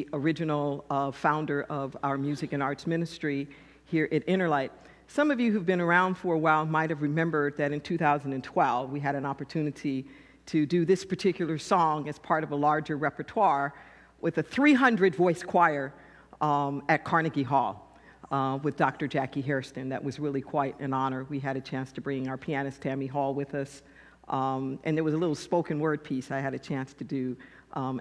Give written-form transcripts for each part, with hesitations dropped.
the original founder of our music and arts ministry here at Interlight. Some of you who've been around for a while might have remembered that in 2012, we had an opportunity to do this particular song as part of a larger repertoire with a 300-voice choir at Carnegie Hall with Dr. Jackie Hairston. That was really quite an honor. We had a chance to bring our pianist Tammy Hall with us, and there was a little spoken word piece I had a chance to do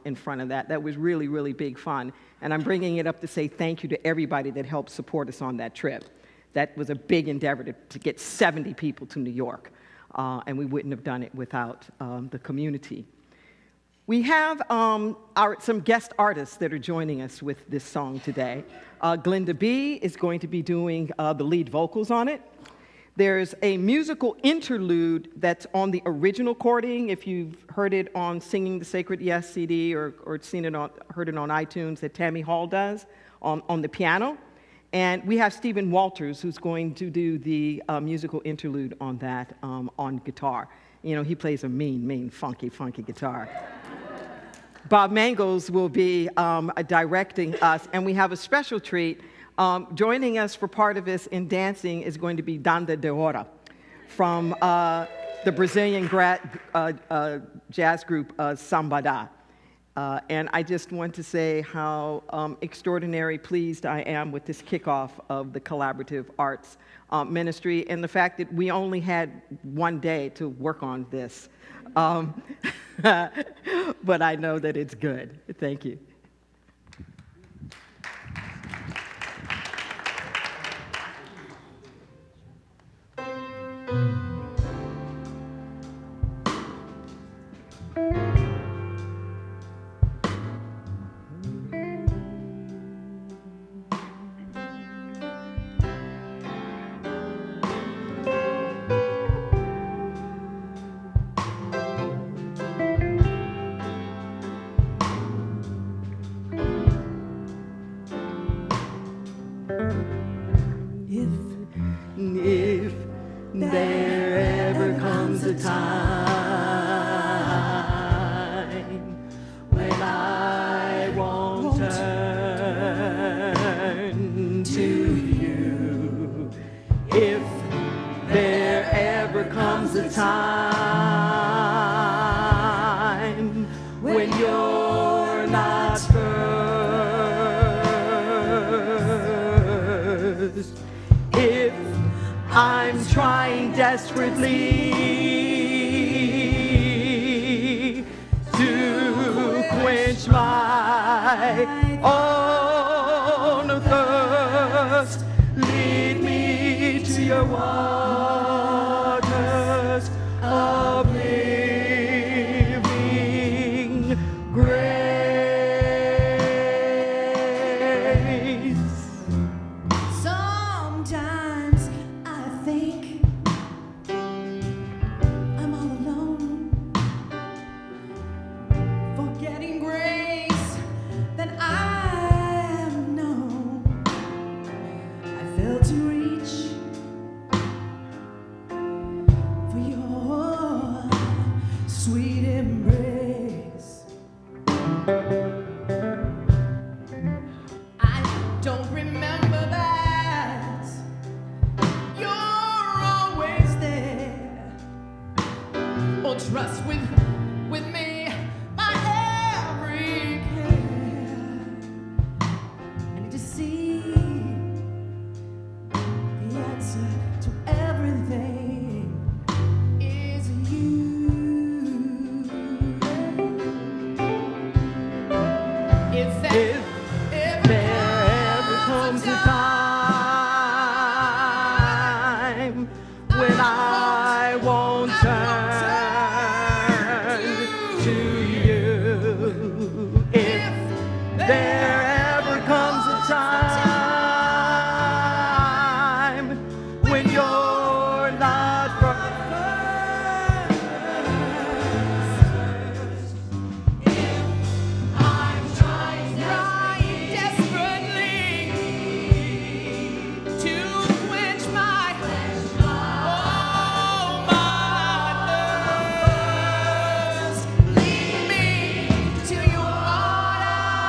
in front of that. That was really, really big fun. And I'm bringing it up to say thank you to everybody that helped support us on that trip. That was a big endeavor to get 70 people to New York, and we wouldn't have done it without the community. We have some guest artists that are joining us with this song today. Glenda B is going to be doing the lead vocals on it. There's a musical interlude that's on the original recording. If you've heard it on Singing the Sacred Yes CD or heard it on iTunes, that Tammy Hall does on the piano. And we have Stephen Walters, who's going to do the musical interlude on that on guitar. You know, he plays a mean, funky guitar. Bob Mangles will be directing us, and we have a special treat. Joining us for part of this in dancing is going to be Dandha Dahora from the Brazilian jazz group Sambada. And I just want to say how extraordinarily pleased I am with this kickoff of the collaborative arts ministry and the fact that we only had one day to work on this. But I know that it's good. Thank you. If there ever comes a time when I won't turn to you, if there ever comes a time when you're not first, if I'm trying desperately to quench my own thirst, lead me to your waters of living grace. Sometimes I think I'm all alone, forgetting grace that I have known. I fail to reach for your sweet embrace. I don't remember that you're always there, or trust with me my every care. I need to see the answer to everything is you. If there ever comes a time when I won't turn to you, if there ever comes a time when you're not first, I'm trying desperately to quench my thirst. Lead me to your waters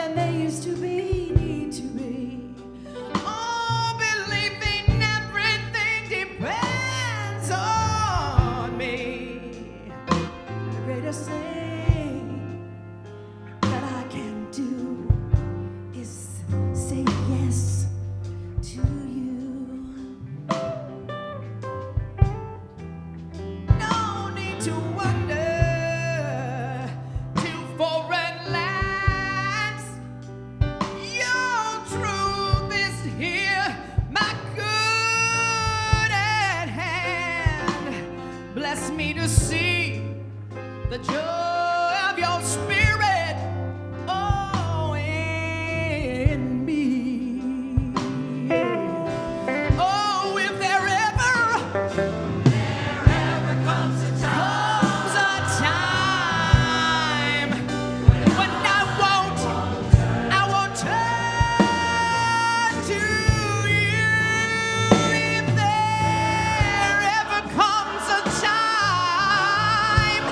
than they used to be, need to be. Oh, believing everything depends on me. The greatest thing that I can do is say yes to you. No need to wonder to foreign lands. Your truth is here, my good at hand. Bless me to see the joy of your spirit, oh, in me. Oh, if there ever comes a time when I won't turn to you. If there ever comes a time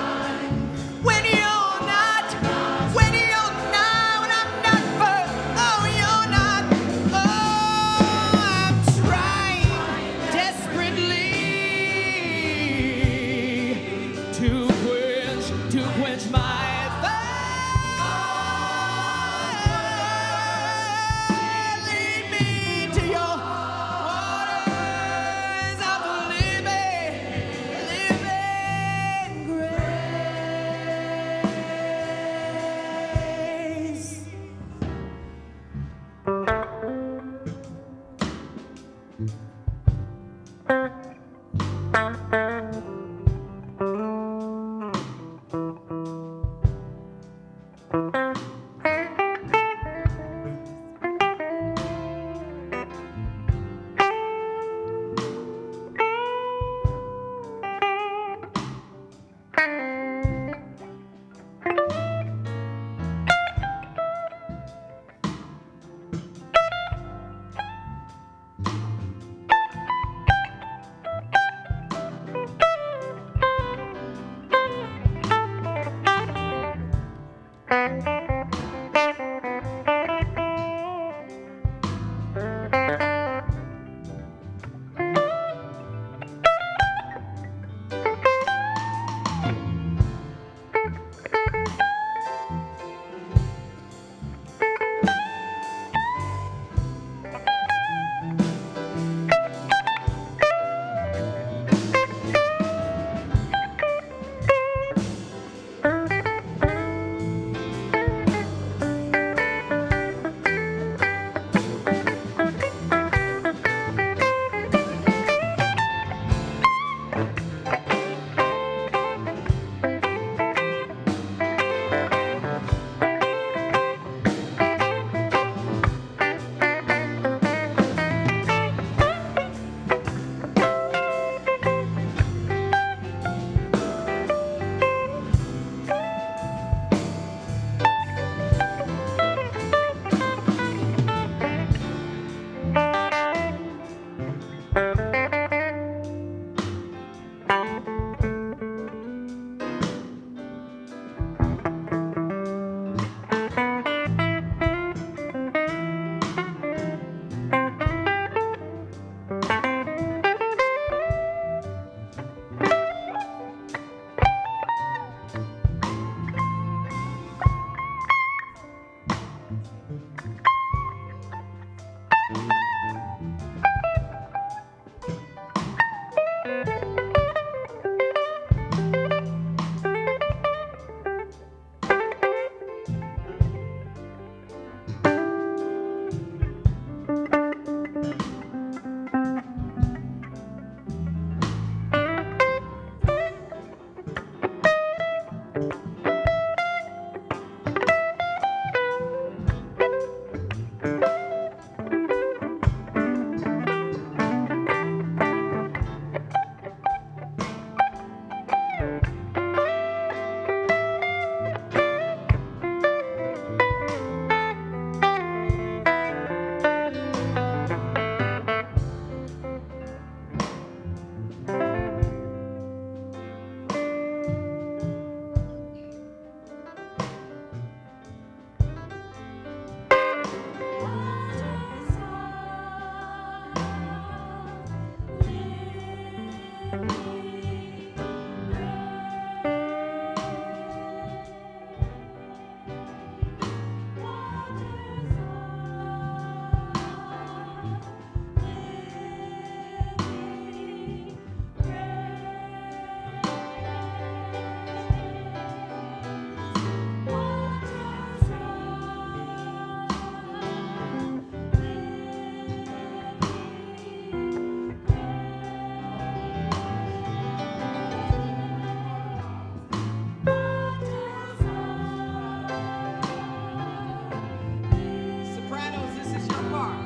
Sopranos, this is your part.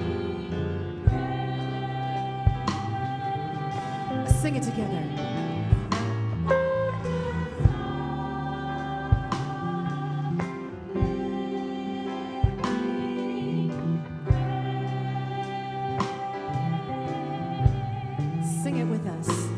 Sing it together. Sing it with us.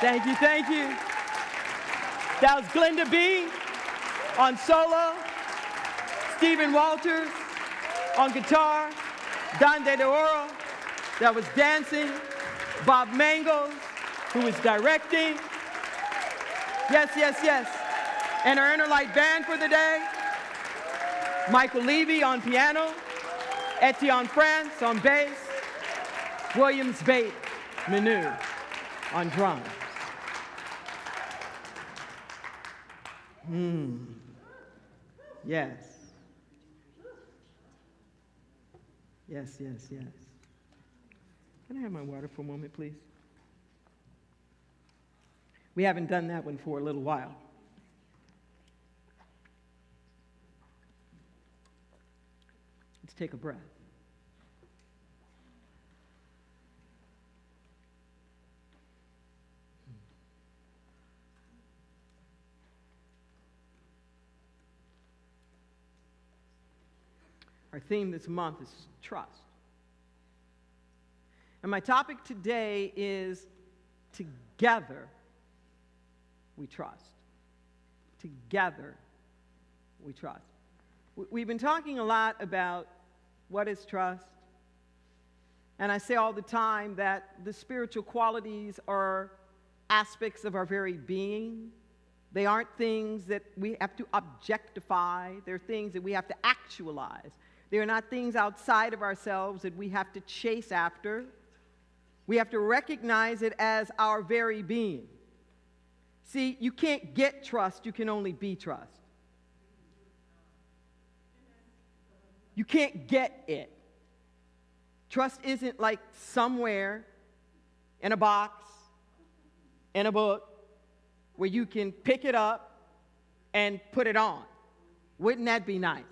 Thank you, thank you. That was Glenda B on solo, Stephen Walters on guitar, Dandha Dahora, that was dancing, Bob Mangles, who was directing. Yes, yes, yes. And our Interlight Band for the day, Michael Levy on piano, Etienne France on bass, Williams Bate Manu on drums. Yes. Yes, yes, yes. Can I have my water for a moment, please? We haven't done that one for a little while. Let's take a breath. Our theme this month is trust. And my topic today is together we trust. Together we trust. We've been talking a lot about what is trust. And I say all the time that the spiritual qualities are aspects of our very being. They aren't things that we have to objectify. They're things that we have to actualize. They are not things outside of ourselves that we have to chase after. We have to recognize it as our very being. See, you can't get trust, you can only be trust. You can't get it. Trust isn't like somewhere in a box, in a book, where you can pick it up and put it on. Wouldn't that be nice?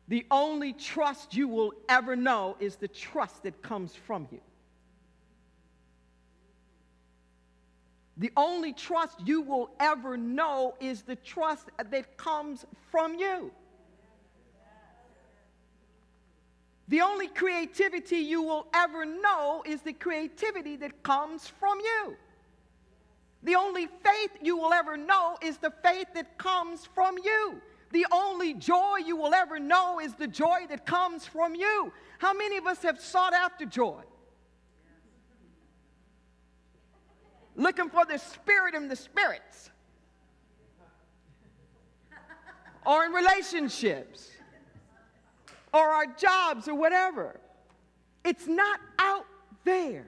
The only trust you will ever know is the trust that comes from you. The only trust you will ever know is the trust that comes from you. The only creativity you will ever know is the creativity that comes from you. The only faith you will ever know is the faith that comes from you. The only joy you will ever know is the joy that comes from you. How many of us have sought after joy? Looking for the spirit in the spirits. Or in relationships. Or our jobs or whatever. It's not out there.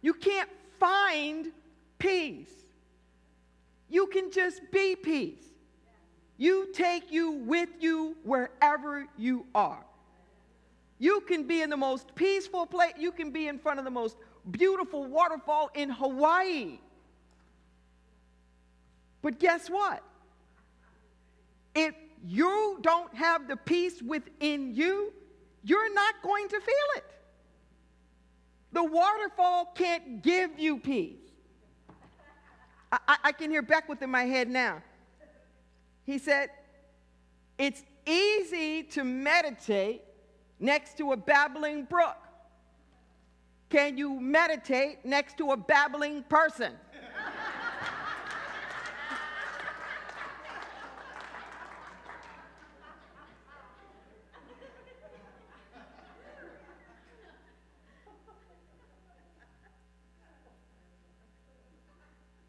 You can't find peace. You can just be peace. You take you with you wherever you are. You can be in the most peaceful place. You can be in front of the most beautiful waterfall in Hawaii. But guess what? If you don't have the peace within you, you're not going to feel it. The waterfall can't give you peace. I can hear Beckwith in my head now. He said, it's easy to meditate next to a babbling brook. Can you meditate next to a babbling person?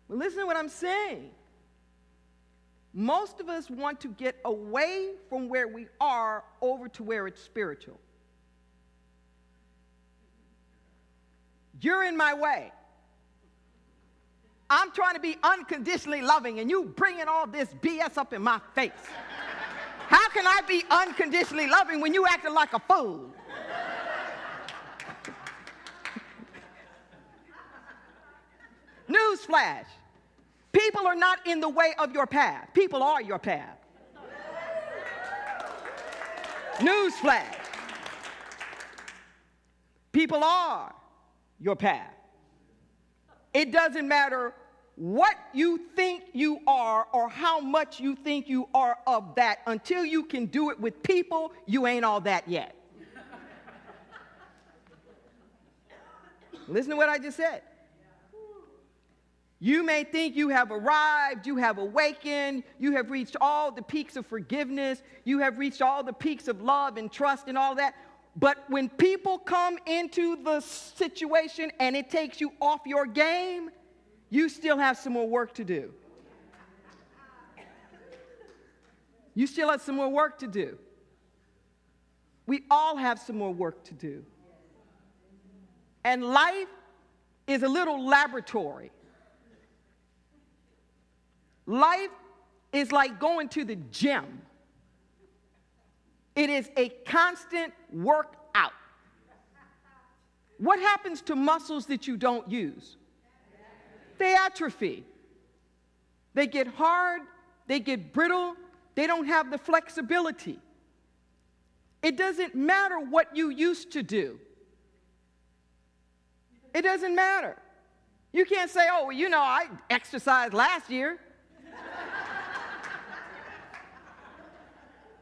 Well, listen to what I'm saying. Most of us want to get away from where we are over to where it's spiritual. You're in my way. I'm trying to be unconditionally loving, and you bringing all this BS up in my face. How can I be unconditionally loving when you acting like a fool? Newsflash. People are not in the way of your path. People are your path. Newsflash. People are your path. It doesn't matter what you think you are or how much you think you are of that. Until you can do it with people, you ain't all that yet. Listen to what I just said. You may think you have arrived, you have awakened, you have reached all the peaks of forgiveness, you have reached all the peaks of love and trust and all that. But when people come into the situation and it takes you off your game, you still have some more work to do. You still have some more work to do. We all have some more work to do. And life is a little laboratory. Life is like going to the gym. It is a constant workout. What happens to muscles that you don't use? They atrophy. They get hard, they get brittle, they don't have the flexibility. It doesn't matter what you used to do. It doesn't matter. You can't say, oh, well, you know, I exercised last year.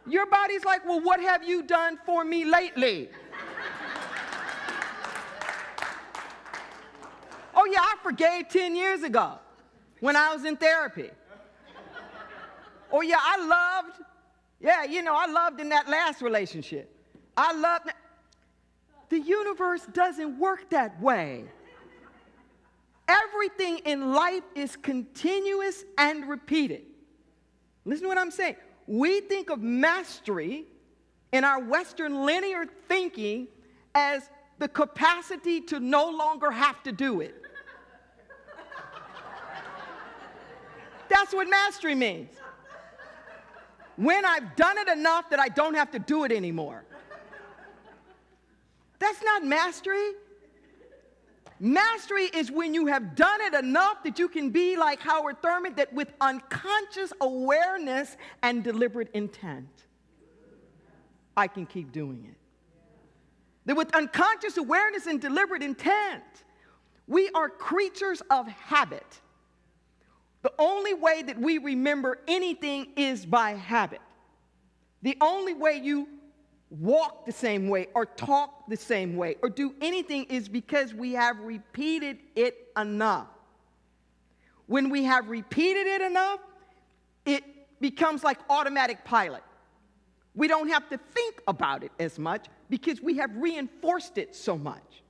Your body's like, well, what have you done for me lately? Oh, yeah, I forgave 10 years ago when I was in therapy. Oh, yeah, I loved in that last relationship. The universe doesn't work that way. Everything in life is continuous and repeated. Listen to what I'm saying. We think of mastery in our Western linear thinking as the capacity to no longer have to do it. That's what mastery means. When I've done it enough that I don't have to do it anymore. That's not mastery. Mastery is when you have done it enough that you can be like Howard Thurman, that with unconscious awareness and deliberate intent, I can keep doing it. That with unconscious awareness and deliberate intent, we are creatures of habit. The only way that we remember anything is by habit. The only way you walk the same way or talk the same way or do anything is because we have repeated it enough. When we have repeated it enough, it becomes like automatic pilot. We don't have to think about it as much because we have reinforced it so much.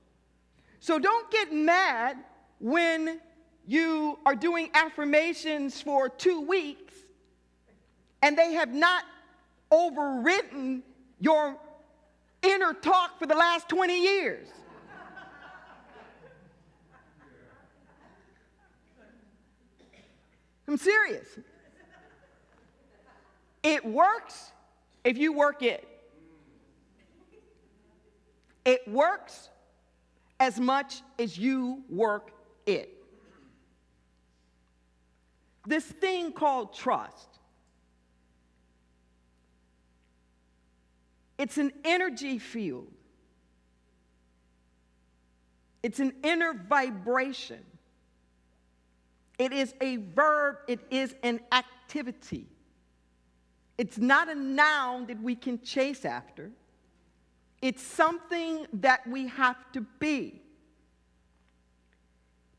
So don't get mad when you are doing affirmations for 2 weeks and they have not overridden your inner talk for the last 20 years. I'm serious. It works if you work it. It works as much as you work it. This thing called trust, it's an energy field. It's an inner vibration. It is a verb. It is an activity. It's not a noun that we can chase after. It's something that we have to be.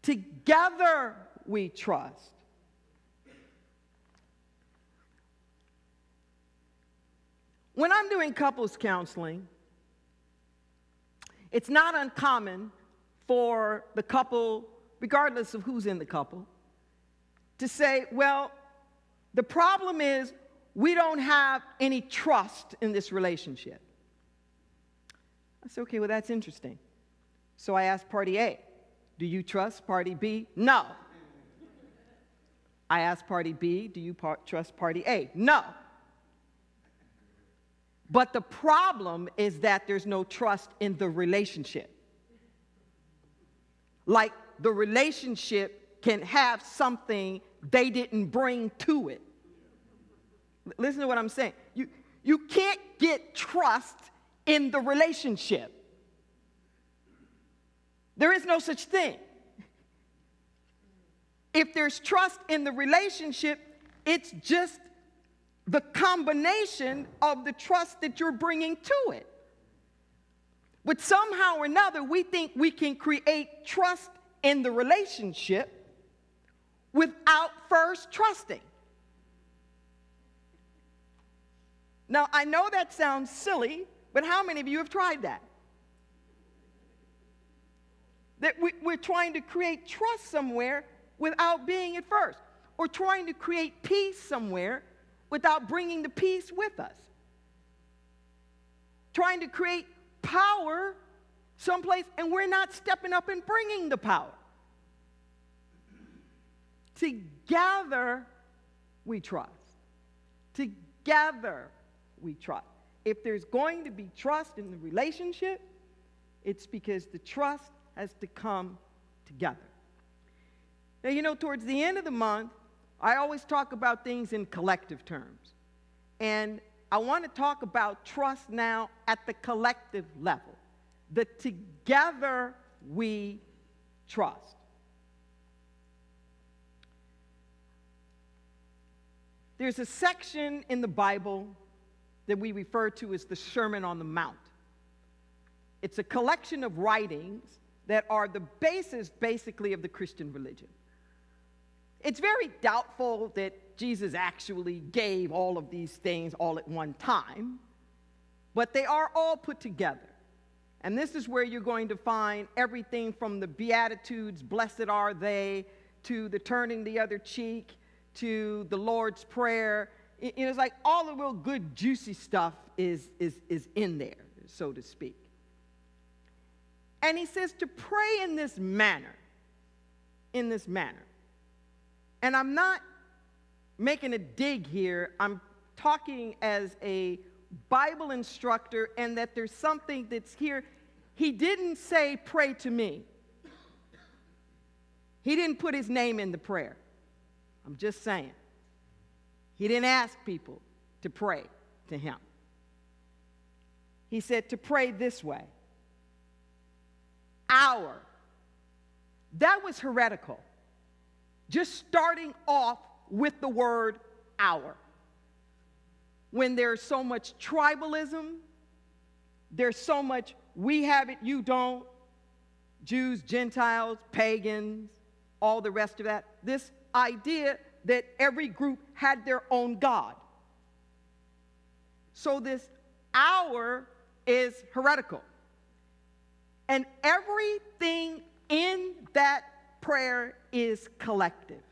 Together we trust. When I'm doing couples counseling, it's not uncommon for the couple, regardless of who's in the couple, to say, well, the problem is we don't have any trust in this relationship. I said, okay, well, that's interesting. So I asked party A, do you trust party B? No. I asked party B, do you trust party A? No. But the problem is that there's no trust in the relationship. Like the relationship can have something they didn't bring to it. Listen to what I'm saying. You can't get trust in the relationship. There is no such thing. If there's trust in the relationship, it's just the combination of the trust that you're bringing to it. But somehow or another, we think we can create trust in the relationship without first trusting. Now, I know that sounds silly, but how many of you have tried that? That we're trying to create trust somewhere without being it first, or trying to create peace somewhere without bringing the peace with us. Trying to create power someplace, and we're not stepping up and bringing the power. Together, we trust. Together, we trust. If there's going to be trust in the relationship, it's because the trust has to come together. Now, you know, towards the end of the month, I always talk about things in collective terms. And I want to talk about trust now at the collective level. The together we trust. There's a section in the Bible that we refer to as the Sermon on the Mount. It's a collection of writings that are the basis, basically, of the Christian religion. It's very doubtful that Jesus actually gave all of these things all at one time, but they are all put together. And this is where you're going to find everything from the Beatitudes, blessed are they, to the turning the other cheek, to the Lord's Prayer. It's like all the real good, juicy stuff is in there, so to speak. And he says to pray in this manner. In this manner. And I'm not making a dig here. I'm talking as a Bible instructor, and that there's something that's here. He didn't say, pray to me. He didn't put his name in the prayer. I'm just saying. He didn't ask people to pray to him. He said to pray this way. Our. That was heretical. Just starting off with the word our. When there's so much tribalism, there's so much we have it, you don't, Jews, Gentiles, pagans, all the rest of that. This idea that every group had their own God. So this our is heretical. And everything in that prayer is collective.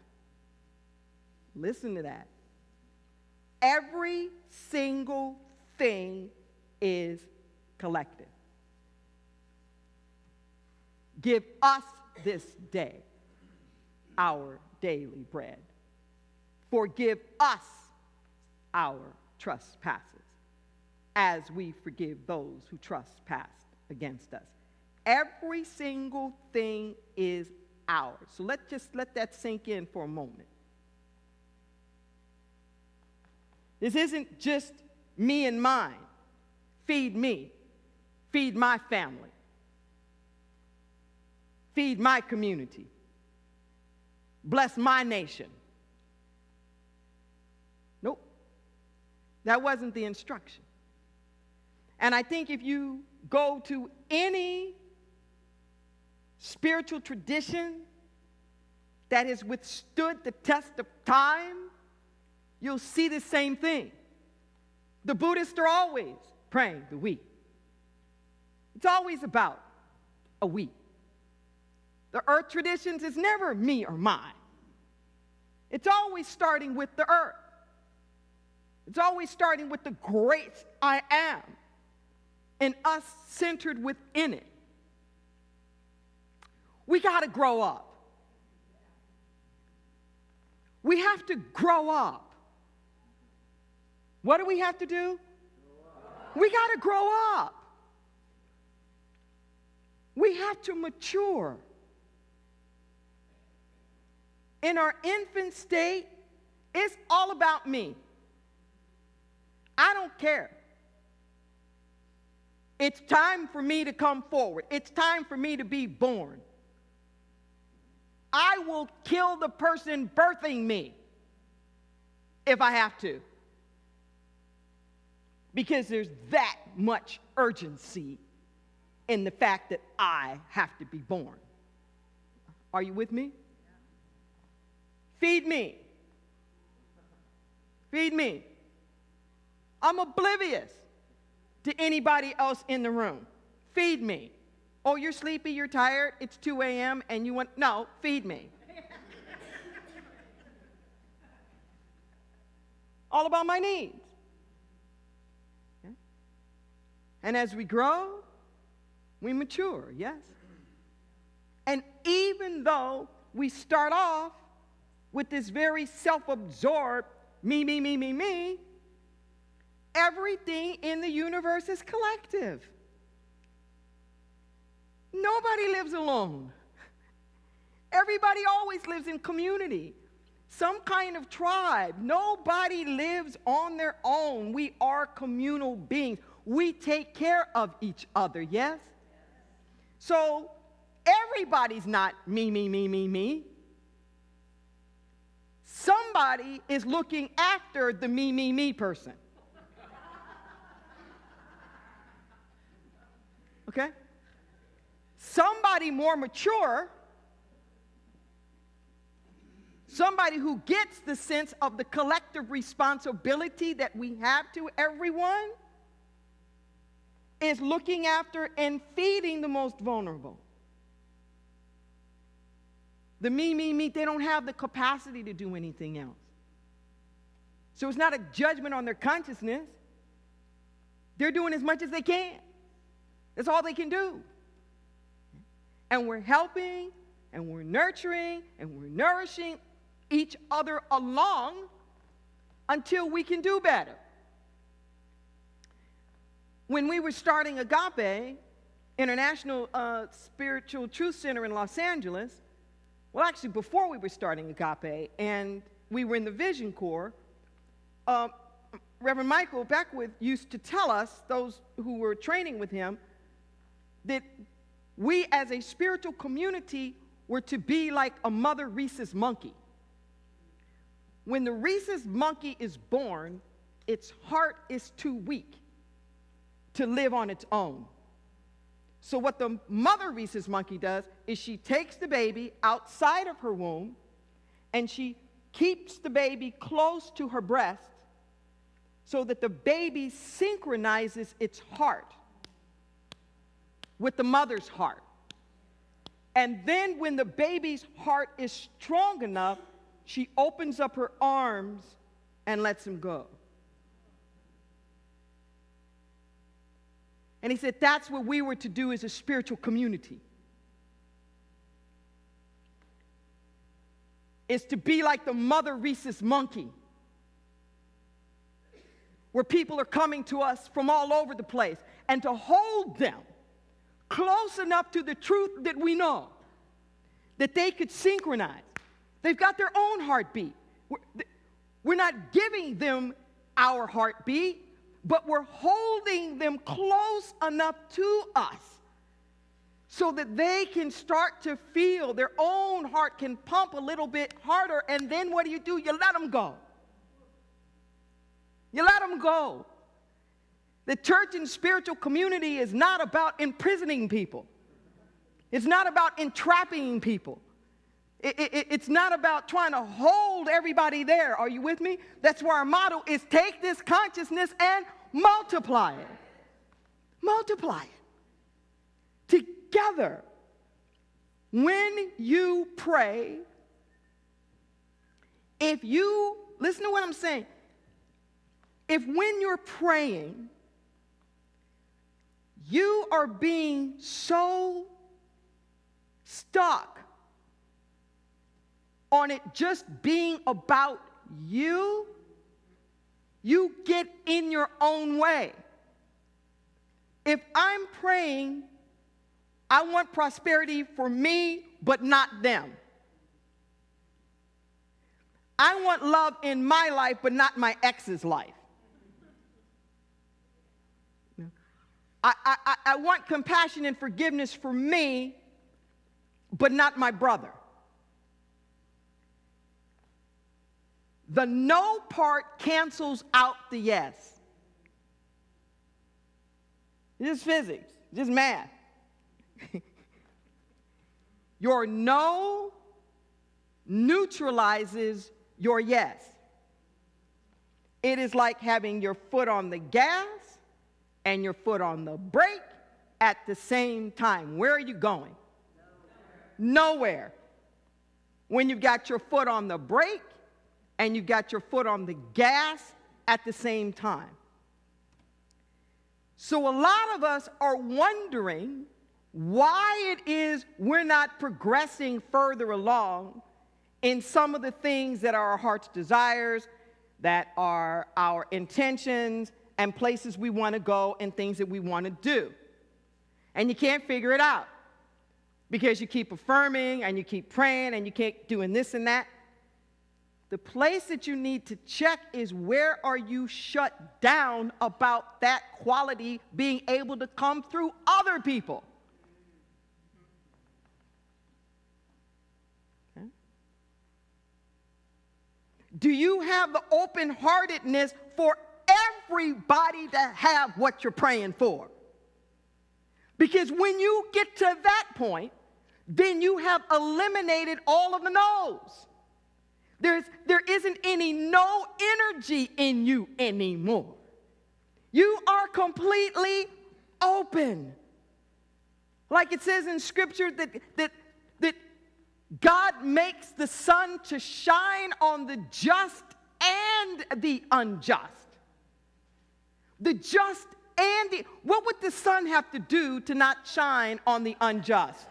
Listen to that. Every single thing is collective. Give us this day our daily bread. Forgive us our trespasses, as we forgive those who trespass against us. Every single thing is ours. So let's just let that sink in for a moment. This isn't just me and mine. Feed me. Feed my family. Feed my community. Bless my nation. Nope. That wasn't the instruction. And I think if you go to any spiritual tradition that has withstood the test of time, you'll see the same thing. The Buddhists are always praying the we. It's always about a we. The earth traditions is never me or mine. It's always starting with the earth. It's always starting with the great I am and us centered within it. We got to grow up. We have to grow up. What do we have to do? We got to grow up. We have to mature. In our infant state, it's all about me. I don't care. It's time for me to come forward. It's time for me to be born. I will kill the person birthing me if I have to. Because there's that much urgency in the fact that I have to be born. Are you with me? Feed me. Feed me. I'm oblivious to anybody else in the room. Feed me. Oh, you're sleepy, you're tired, it's 2 a.m. and you want, no, feed me. All about my needs. Okay? And as we grow, we mature, yes? And even though we start off with this very self-absorbed me, everything in the universe is collective. Nobody lives alone. Everybody always lives in community, some kind of tribe. Nobody lives on their own. We are communal beings. We take care of each other, yes? So everybody's not me. Somebody is looking after the me person. Okay? Somebody more mature, somebody who gets the sense of the collective responsibility that we have to everyone, is looking after and feeding the most vulnerable. The me, they don't have the capacity to do anything else. So it's not a judgment on their consciousness. They're doing as much as they can. That's all they can do. And we're helping, and we're nurturing, and we're nourishing each other along until we can do better. When we were starting Agape, International Spiritual Truth Center in Los Angeles, well, actually, before we were starting Agape, and we were in the Vision Corps, Reverend Michael Beckwith used to tell us, those who were training with him, that we as a spiritual community were to be like a mother rhesus monkey. When the rhesus monkey is born, its heart is too weak to live on its own. So what the mother rhesus monkey does is she takes the baby outside of her womb and she keeps the baby close to her breast so that the baby synchronizes its heart with the mother's heart. And then when the baby's heart is strong enough, she opens up her arms and lets him go. And he said that's what we were to do as a spiritual community. Is to be like the mother rhesus monkey, where people are coming to us from all over the place, and to hold them close enough to the truth that we know, that they could synchronize. They've got their own heartbeat. We're not giving them our heartbeat, but we're holding them close enough to us so that they can start to feel their own heart can pump a little bit harder, and then what do? You let them go. You let them go. The church and spiritual community is not about imprisoning people. It's not about entrapping people. It's not about trying to hold everybody there. Are you with me? That's why our motto is take this consciousness and multiply it. Multiply it. Together. When you pray, listen to what I'm saying. If when you're praying, you are being so stuck on it just being about you, you get in your own way. If I'm praying, I want prosperity for me, but not them. I want love in my life, but not my ex's life. I want compassion and forgiveness for me, but not my brother. The no part cancels out the yes. It's just physics, just math. Your no neutralizes your yes. It is like having your foot on the gas and your foot on the brake at the same time. Where are you going? Nowhere. When you've got your foot on the brake and you've got your foot on the gas at the same time. So a lot of us are wondering why it is we're not progressing further along in some of the things that are our heart's desires, that are our intentions, and places we want to go and things that we want to do. And you can't figure it out because you keep affirming and you keep praying and you keep doing this and that. The place that you need to check is, where are you shut down about that quality being able to come through other people? Okay. Do you have the open-heartedness for everybody to have what you're praying for? Because when you get to that point, then you have eliminated all of the no's. There isn't any no energy in you anymore. You are completely open. Like it says in Scripture that God makes the sun to shine on the just and the unjust. The just and the... What would the sun have to do to not shine on the unjust?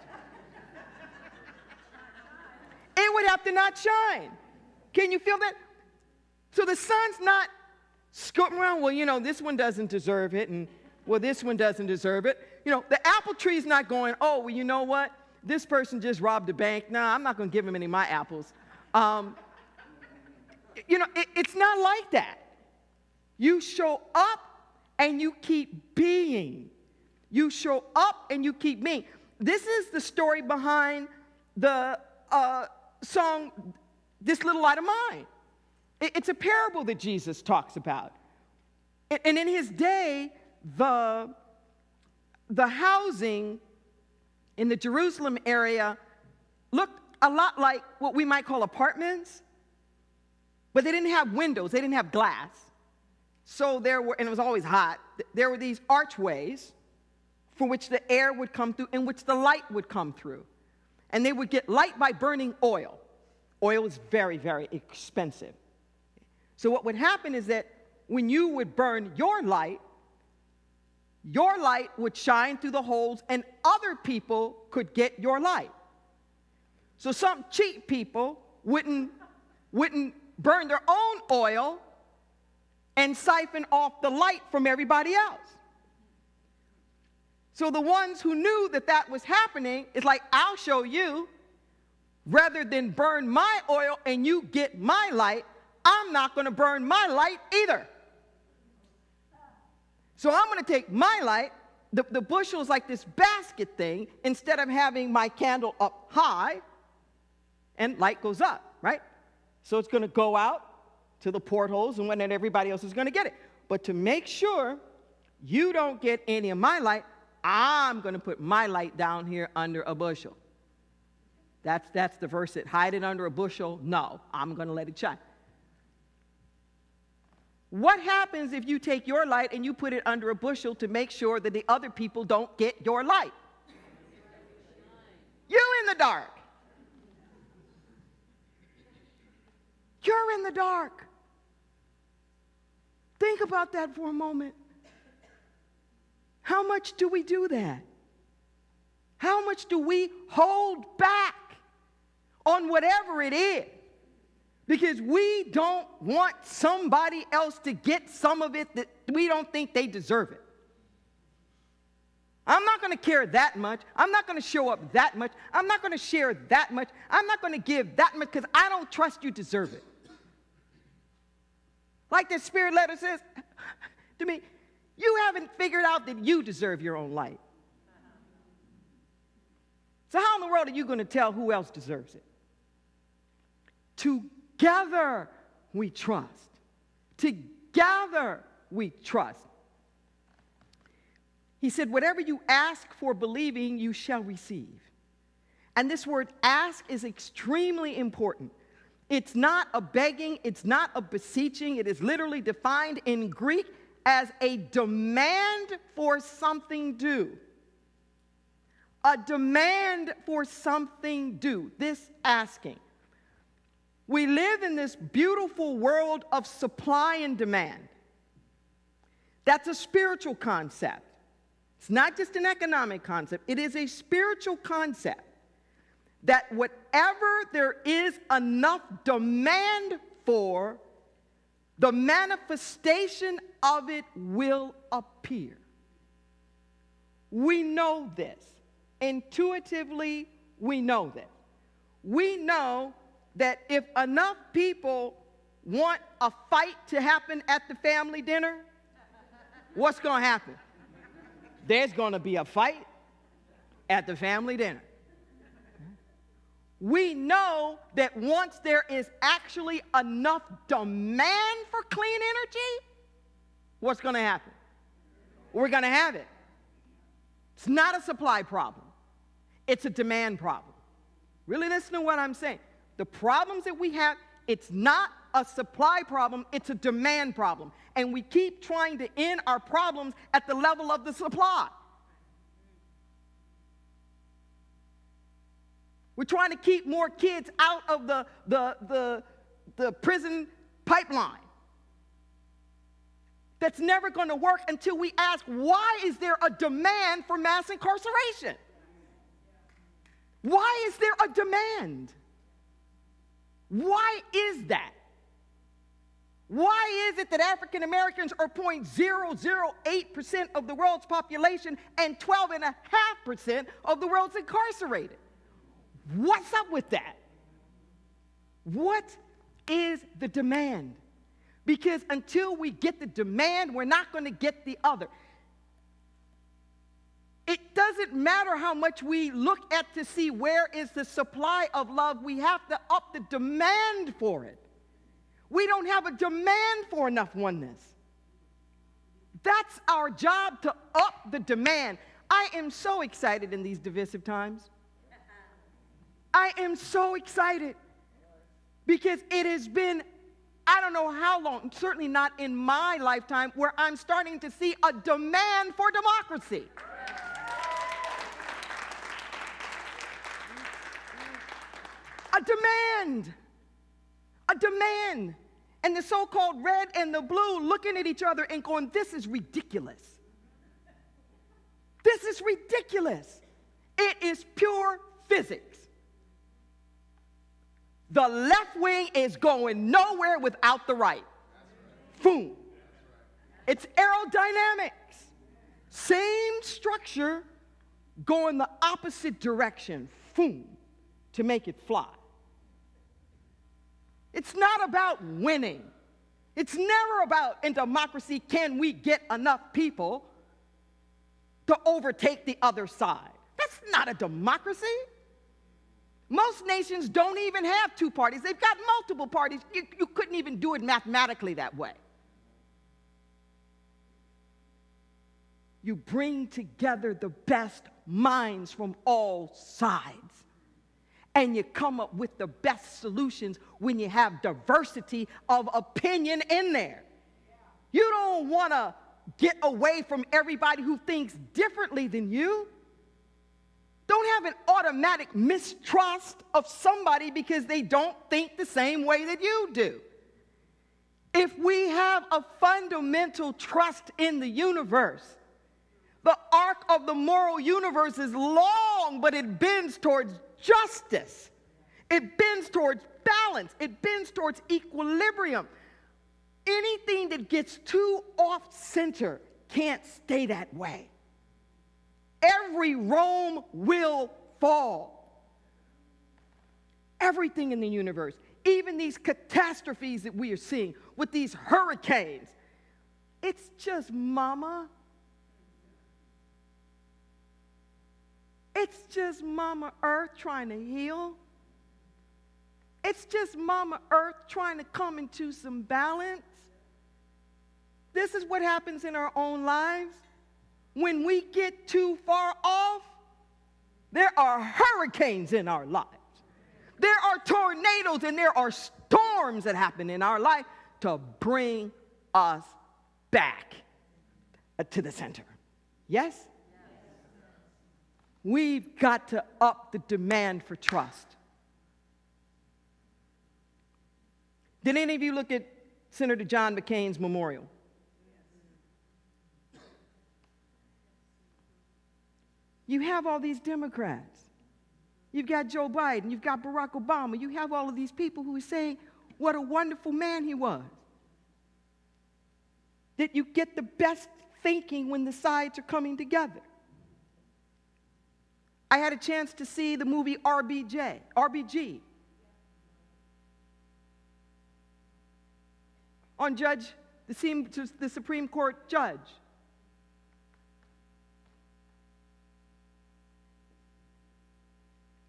It would have to not shine. Can you feel that? So the sun's not scooting around, well, you know, this one doesn't deserve it, and, well, this one doesn't deserve it. You know, the apple tree's not going, oh, well, you know what? This person just robbed a bank. No, I'm not going to give him any of my apples. You know, it's not like that. You show up and you keep being. You show up and you keep being. This is the story behind the song, This Little Light of Mine. It's a parable that Jesus talks about. And in his day, the housing in the Jerusalem area looked a lot like what we might call apartments, but they didn't have windows, they didn't have glass. So there were, and it was always hot, there were these archways for which the air would come through, in which the light would come through. And they would get light by burning oil. Oil is very, very expensive. So what would happen is that when you would burn your light would shine through the holes and other people could get your light. So some cheap people wouldn't burn their own oil and siphon off the light from everybody else. So the ones who knew that that was happening, it's like, I'll show you. Rather than burn my oil and you get my light, I'm not going to burn my light either. So I'm going to take my light, the bushel is like this basket thing, instead of having my candle up high, and light goes up, right? So it's going to go out to the portholes, and when then everybody else is going to get it. But to make sure you don't get any of my light, I'm going to put my light down here under a bushel. That's the verse that hide it under a bushel. No, I'm going to let it shine. What happens if you take your light and you put it under a bushel to make sure that the other people don't get your light? You in the dark. You're in the dark. Think about that for a moment. How much do we do that? How much do we hold back on whatever it is? Because we don't want somebody else to get some of it that we don't think they deserve it. I'm not going to care that much. I'm not going to show up that much. I'm not going to share that much. I'm not going to give that much because I don't trust you deserve it. Like the Spirit letter says to me, you haven't figured out that you deserve your own light. So how in the world are you going to tell who else deserves it? Together we trust. Together we trust. He said, whatever you ask for believing, you shall receive. And this word ask is extremely important. It's not a begging, it's not a beseeching. It is literally defined in Greek as a demand for something due. A demand for something due, this asking. We live in this beautiful world of supply and demand. That's a spiritual concept. It's not just an economic concept. It is a spiritual concept that whatever there is enough demand for, the manifestation of it will appear. We know this. Intuitively, we know this. We know that if enough people want a fight to happen at the family dinner, what's going to happen? There's going to be a fight at the family dinner. We know that once there is actually enough demand for clean energy, what's going to happen? We're going to have it. It's not a supply problem. It's a demand problem. Really listen to what I'm saying. The problems that we have, it's not a supply problem, it's a demand problem. And we keep trying to end our problems at the level of the supply. We're trying to keep more kids out of the prison pipeline. That's never going to work until we ask, why is there a demand for mass incarceration? Why is there a demand? Why is that? Why is it that African Americans are 0.008% of the world's population and 12.5% of the world's incarcerated? What's up with that? What is the demand? Because until we get the demand, we're not going to get the other. It doesn't matter how much we look at to see where is the supply of love. We have to up the demand for it. We don't have a demand for enough oneness. That's our job, to up the demand. I am so excited in these divisive times. I am so excited because it has been, I don't know how long, certainly not in my lifetime, where I'm starting to see a demand for democracy. A demand. A demand. And the so-called red and the blue looking at each other and going, this is ridiculous. This is ridiculous. It is pure physics. The left wing is going nowhere without the right. Boom. It's aerodynamics. Same structure going the opposite direction. Boom. To make it fly. It's not about winning. It's never about, in democracy, can we get enough people to overtake the other side? That's not a democracy. Most nations don't even have two parties. They've got multiple parties. You couldn't even do it mathematically that way. You bring together the best minds from all sides. And you come up with the best solutions when you have diversity of opinion in there. You don't want to get away from everybody who thinks differently than you. Don't have an automatic mistrust of somebody because they don't think the same way that you do. If we have a fundamental trust in the universe, the arc of the moral universe is long, but it bends towards justice. It bends towards balance. It bends towards equilibrium. Anything that gets too off-center can't stay that way. Every Rome will fall. Everything in the universe, even these catastrophes that we are seeing with these hurricanes, it's just mama. It's just Mama Earth trying to heal. It's just Mama Earth trying to come into some balance. This is what happens in our own lives. when we get too far off, there are hurricanes in our lives. There are tornadoes and there are storms that happen in our life to bring us back to the center. Yes? We've got to up the demand for trust. Did any of you look at Senator John McCain's memorial? You have all these Democrats. You've got Joe Biden. You've got Barack Obama. You have all of these people who are saying what a wonderful man he was. That you get the best thinking when the sides are coming together. I had a chance to see the movie RBG. On the Supreme Court judge.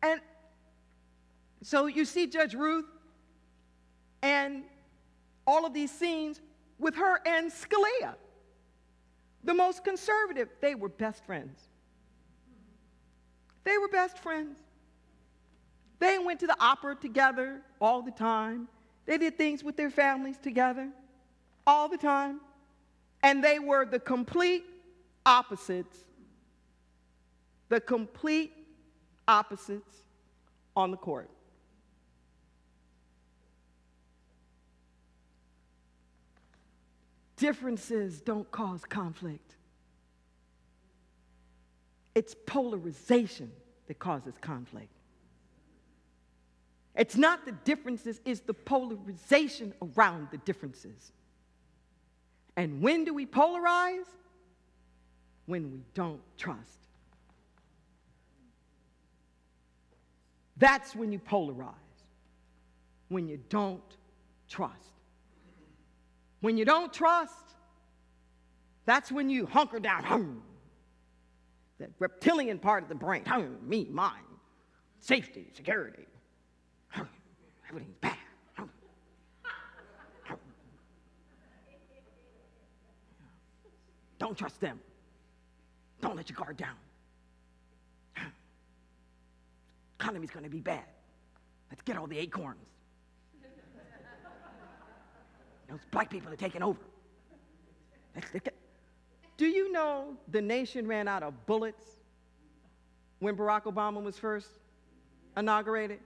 And so you see Judge Ruth and all of these scenes with her and Scalia, the most conservative. They were best friends. They were best friends. They went to the opera together all the time. They did things with their families together all the time. And they were the complete opposites. The complete opposites on the court. Differences don't cause conflict. It's polarization that causes conflict. It's not the differences, it's the polarization around the differences. And when do we polarize? When we don't trust. That's when you polarize. When you don't trust. When you don't trust, that's when you hunker down. That reptilian part of the brain. Me, mine. Safety, security. Everything's bad. Don't trust them. Don't let your guard down. Economy's going to be bad. Let's get all the acorns. Those black people are taking over. Do you know the nation ran out of bullets when Barack Obama was first inaugurated?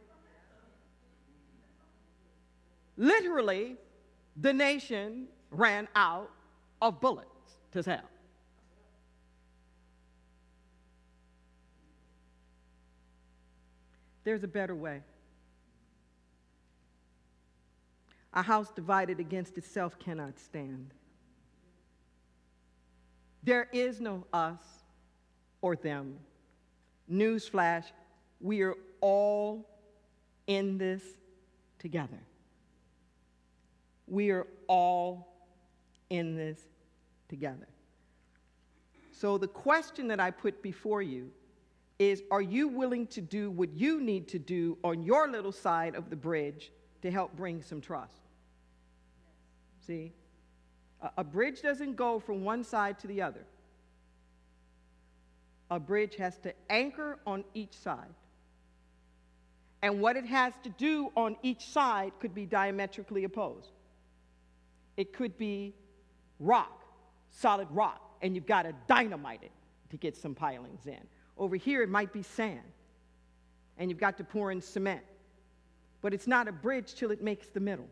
Literally, the nation ran out of bullets to sell. There's a better way. A house divided against itself cannot stand. There is no us or them. Newsflash, we are all in this together. We are all in this together. So the question that I put before you is, are you willing to do what you need to do on your little side of the bridge to help bring some trust? See? A bridge doesn't go from one side to the other. A bridge has to anchor on each side. And what it has to do on each side could be diametrically opposed. It could be rock, solid rock, and you've got to dynamite it to get some pilings in. Over here, it might be sand, and you've got to pour in cement. But it's not a bridge till it makes the middle.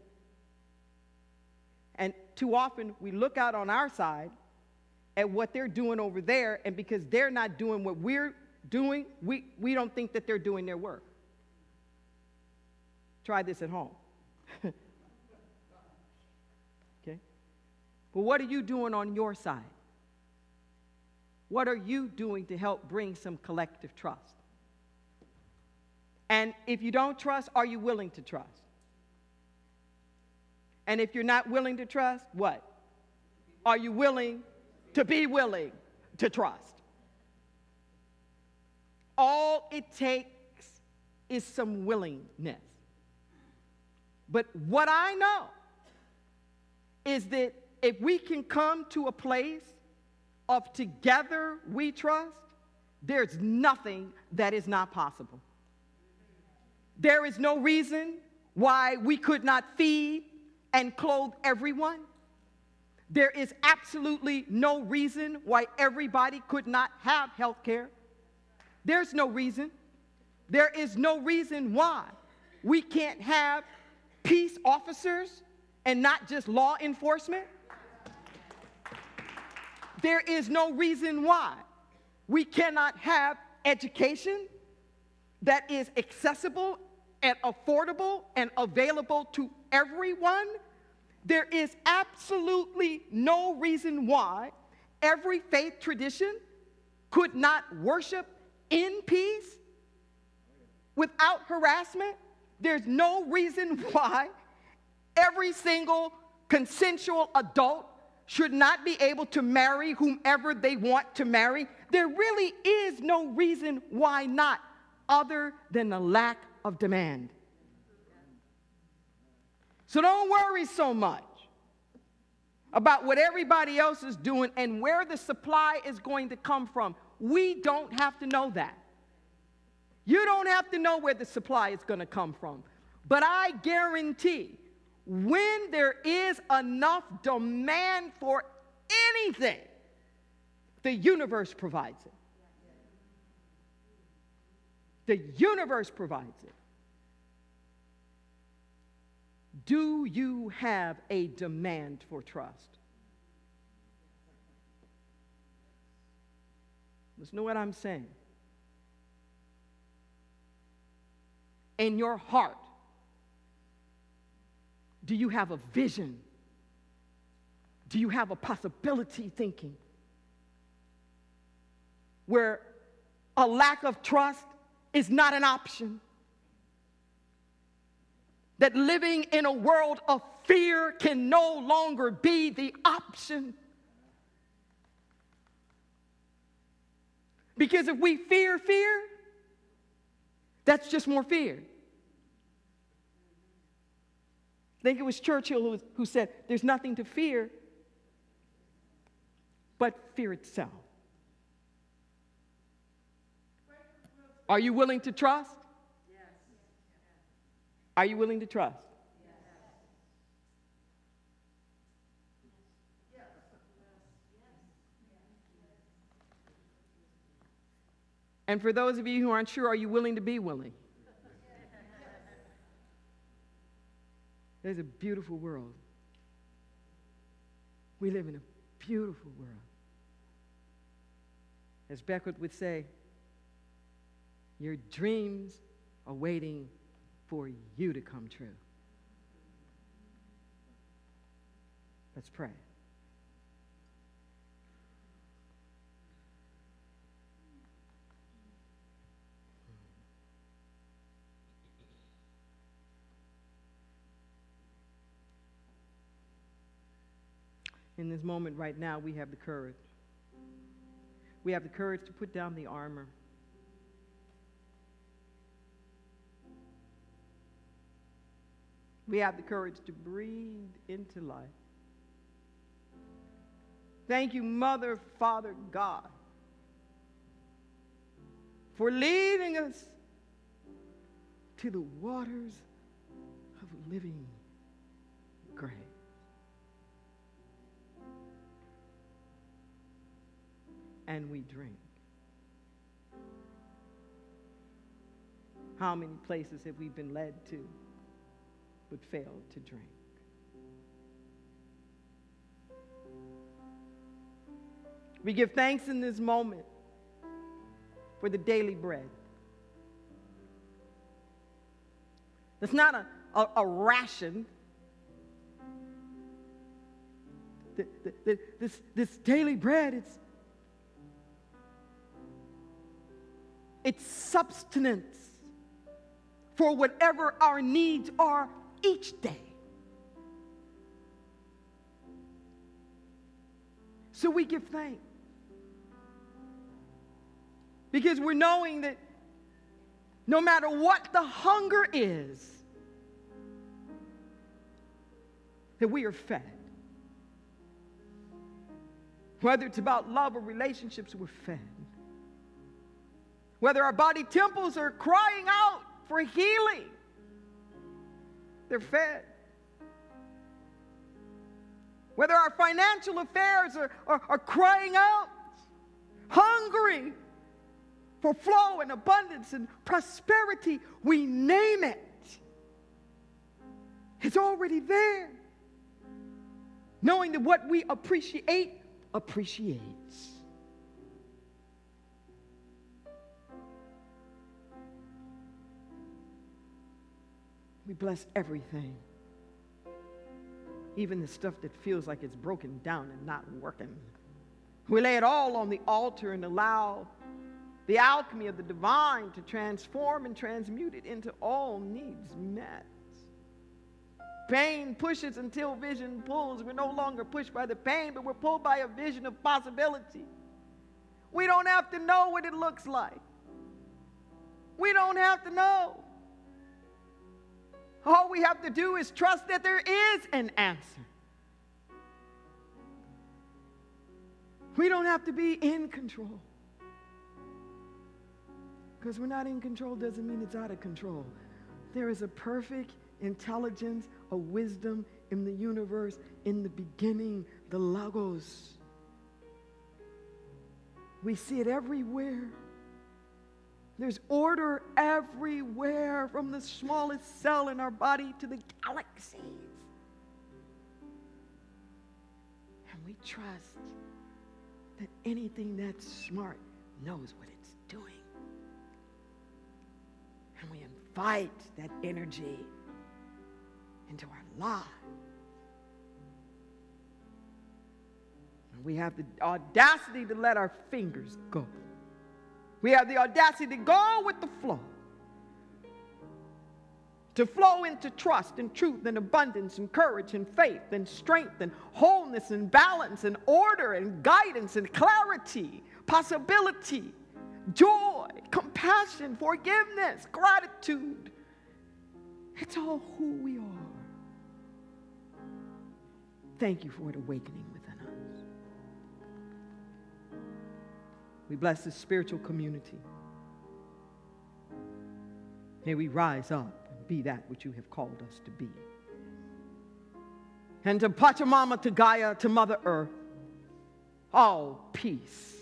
And too often, we look out on our side at what they're doing over there, and because they're not doing what we're doing, we don't think that they're doing their work. Try this at home. Okay? But what are you doing on your side? What are you doing to help bring some collective trust? And if you don't trust, are you willing to trust? And if you're not willing to trust, what? Are you willing to be willing to trust? All it takes is some willingness. But what I know is that if we can come to a place of Together We Trust, there's nothing that is not possible. There is no reason why we could not feed and clothe everyone. There is absolutely no reason why everybody could not have health care. There's no reason. There is no reason why we can't have peace officers and not just law enforcement. There is no reason why we cannot have education that is accessible and affordable and available to everyone. There is absolutely no reason why every faith tradition could not worship in peace without harassment. There's no reason why every single consensual adult should not be able to marry whomever they want to marry. There really is no reason why not, other than the lack of demand. So don't worry so much about what everybody else is doing and where the supply is going to come from. We don't have to know that. You don't have to know where the supply is going to come from. But I guarantee when there is enough demand for anything, the universe provides it. The universe provides it. Do you have a demand for trust? Listen to what I'm saying. In your heart, do you have a vision? Do you have a possibility thinking where a lack of trust is not an option? That living in a world of fear can no longer be the option? Because if we fear fear, that's just more fear. I think it was Churchill who said, there's nothing to fear but fear itself. Are you willing to trust? Yes. Are you willing to trust? Yes. And for those of you who aren't sure, are you willing to be willing? There's a beautiful world. We live in a beautiful world. As Beckwith would say, your dreams are waiting for you to come true. Let's pray. In this moment right now, we have the courage. We have the courage to put down the armor. We have the courage to breathe into life. Thank you, Mother, Father, God, for leading us to the waters of living grace. And we drink. How many places have we been led to but failed to drink? We give thanks in this moment for the daily bread. It's not a ration. This daily bread, it's substance for whatever our needs are each day. So we give thanks. Because we're knowing that no matter what the hunger is, that we are fed. Whether it's about love or relationships, we're fed. Whether our body temples are crying out for healing, they're fed. Whether our financial affairs are crying out, hungry for flow and abundance and prosperity, we name it. It's already there. Knowing that what we appreciate appreciates. We bless everything. Even the stuff that feels like it's broken down and not working. We lay it all on the altar and allow the alchemy of the divine to transform and transmute it into all needs met. Pain pushes until vision pulls. We're no longer pushed by the pain, but we're pulled by a vision of possibility. We don't have to know what it looks like. We don't have to know. All we have to do is trust that there is an answer. We don't have to be in control. Because we're not in control doesn't mean it's out of control. There is a perfect intelligence, a wisdom in the universe. In the beginning, the Logos. We see it everywhere. There's order everywhere, from the smallest cell in our body to the galaxies. And we trust that anything that's smart knows what it's doing. And we invite that energy into our lives. And we have the audacity to let our fingers go. We have the audacity to go with the flow. To flow into trust and truth and abundance and courage and faith and strength and wholeness and balance and order and guidance and clarity, possibility, joy, compassion, forgiveness, gratitude. It's all who we are. Thank you for it awakening within us. We bless this spiritual community. May we rise up and be that which you have called us to be. And to Pachamama, to Gaia, to Mother Earth, all peace,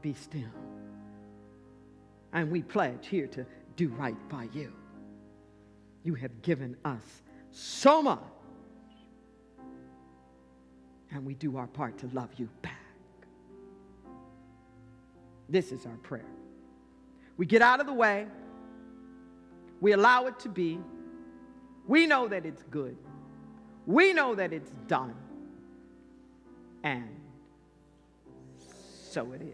be still. And we pledge here to do right by you. You have given us so much. And we do our part to love you back. This is our prayer. We get out of the way. We allow it to be. We know that it's good. We know that it's done. And so it is.